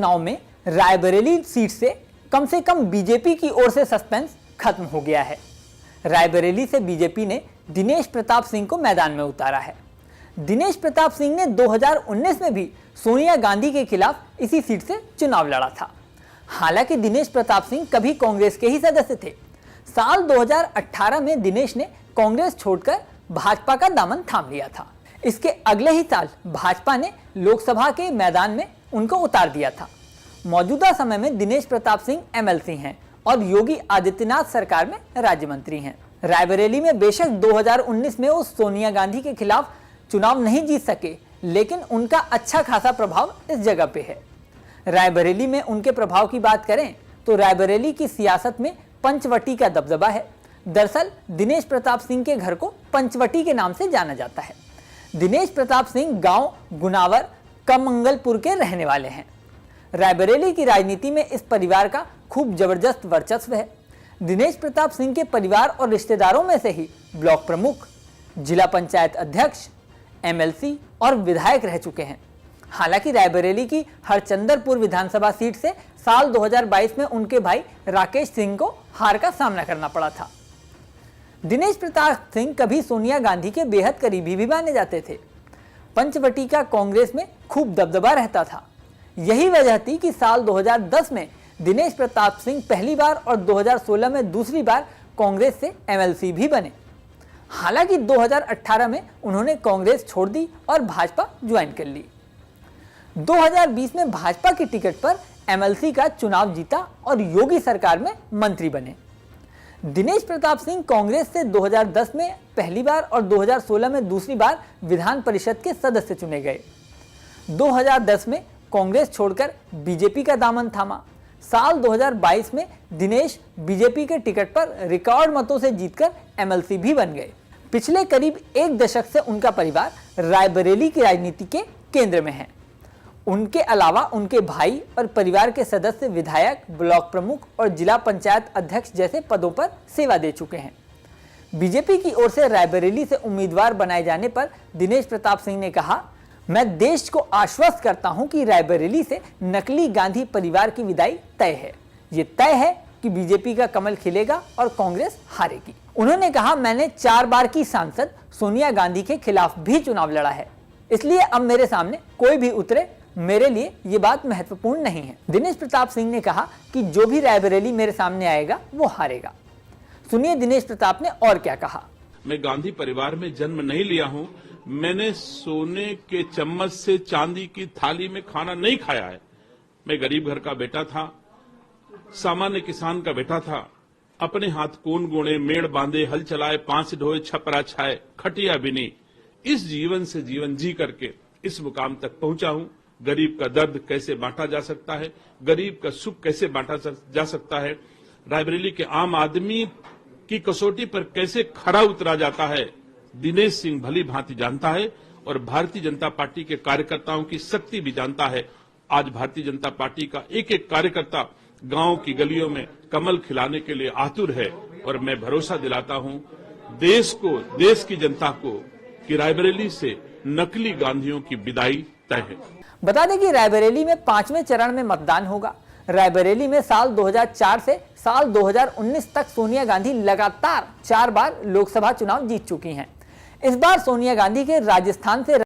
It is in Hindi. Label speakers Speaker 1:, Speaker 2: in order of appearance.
Speaker 1: चुनाव में रायबरेली सीट से कम बीजेपी की ओर से सस्पेंस खत्म हो गया है। रायबरेली से बीजेपी ने दिनेश प्रताप सिंह को मैदान में उतारा है। दिनेश प्रताप सिंह ने 2019 में भी सोनिया गांधी के खिलाफ इसी सीट से चुनाव लड़ा था। हालांकि दिनेश प्रताप सिंह कभी कांग्रेस के ही सदस्य थे। साल 2018 में दिनेश ने कांग्रेस छोड़कर भाजपा का दामन थाम लिया था। इसके अगले ही साल भाजपा ने लोकसभा के मैदान में उनको उतार दिया था। मौजूदा समय में दिनेश प्रताप सिंह एमएलसी हैं और योगी आदित्यनाथ सरकार में राज्य मंत्री हैं। रायबरेली में बेशक 2019 में वो सोनिया गांधी के खिलाफ चुनाव नहीं जीत सके, लेकिन उनका अच्छा खासा प्रभाव इस जगह पे है। रायबरेली में उनके प्रभाव की बात करें तो रायबरेली की सियासत में पंचवटी का दबदबा है। दरअसल दिनेश प्रताप सिंह के घर को पंचवटी के नाम से जाना जाता है। दिनेश प्रताप सिंह गांव गुनावर कमंगलपुर के रहने वाले हैं। रायबरेली की राजनीति में इस परिवार का खूब जबरदस्त वर्चस्व है। दिनेश प्रताप सिंह के परिवार और रिश्तेदारों में से ही ब्लॉक प्रमुख, जिला पंचायत अध्यक्ष, एमएलसी और विधायक रह चुके हैं। हालांकि रायबरेली की हरचंदरपुर विधानसभा सीट से साल 2022 में उनके भाई राकेश सिंह को हार का सामना करना पड़ा था। दिनेश प्रताप सिंह कभी सोनिया गांधी के बेहद करीबी भी माने जाते थे। पंचवटी का कांग्रेस में खूब दबदबा रहता था। यही वजह थी कि साल 2010 में दिनेश प्रताप सिंह पहली बार और 2016 में दूसरी बार कांग्रेस से एमएलसी भी बने। हालांकि 2018 में उन्होंने कांग्रेस छोड़ दी और भाजपा ज्वाइन कर ली। 2020 में भाजपा की टिकट पर एमएलसी का चुनाव जीता और योगी सरकार में मंत्री बने। दिनेश प्रताप सिंह कांग्रेस से 2010 में पहली बार और 2016 में दूसरी बार विधान परिषद के सदस्य चुने गए। 2010 में कांग्रेस छोड़कर बीजेपी का दामन थामा। साल 2022 में दिनेश बीजेपी के टिकट पर रिकॉर्ड मतों से जीतकर एमएलसी भी बन गए। पिछले करीब एक दशक से उनका परिवार रायबरेली की राजनीति के केंद्र में है। उनके अलावा उनके भाई और परिवार के सदस्य विधायक, ब्लॉक प्रमुख और जिला पंचायत अध्यक्ष जैसे पदों पर सेवा दे चुके हैं। बीजेपी की ओर से रायबरेली से उम्मीदवार बनाए जाने पर दिनेश प्रताप सिंह ने कहा, मैं देश को आश्वस्त करता हूं कि रायबरेली से नकली गांधी परिवार की विदाई तय है। ये तय है कि बीजेपी का कमल खिलेगा और कांग्रेस हारेगी। उन्होंने कहा, मैंने 4 बार की सांसद सोनिया गांधी के खिलाफ भी चुनाव लड़ा है, इसलिए अब मेरे सामने कोई भी उतरे, मेरे लिए ये बात महत्वपूर्ण नहीं है। दिनेश प्रताप सिंह ने कहा कि जो भी रायबरेली मेरे सामने आएगा वो हारेगा। सुनिए दिनेश प्रताप ने और क्या कहा।
Speaker 2: मैं गांधी परिवार में जन्म नहीं लिया हूं। मैंने सोने के चम्मच से चांदी की थाली में खाना नहीं खाया है। मैं गरीब घर का बेटा था, सामान्य किसान का बेटा था। अपने हाथ कोन गोणे, मेड़ बांधे, हल चलाए, 5 ढोए, छपरा छाए, खटिया बिनी, इस जीवन से जीवन जी करके इस मुकाम तक पहुंचा हूं। गरीब का दर्द कैसे बांटा जा सकता है, गरीब का सुख कैसे बांटा जा सकता है, रायबरेली के आम आदमी की कसौटी पर कैसे खरा उतरा जाता है, दिनेश सिंह भली भांति जानता है और भारतीय जनता पार्टी के कार्यकर्ताओं की शक्ति भी जानता है। आज भारतीय जनता पार्टी का एक एक कार्यकर्ता गांव की गलियों में कमल खिलाने के लिए आतुर है और मैं भरोसा दिलाता हूं देश को, देश की जनता को कि रायबरेली से नकली गांधियों की विदाई तय है।
Speaker 1: बता दें कि रायबरेली में 5वें चरण में मतदान होगा। रायबरेली में साल 2004 से साल 2019 तक सोनिया गांधी लगातार 4 बार लोकसभा चुनाव जीत चुकी हैं। इस बार सोनिया गांधी के राजस्थान से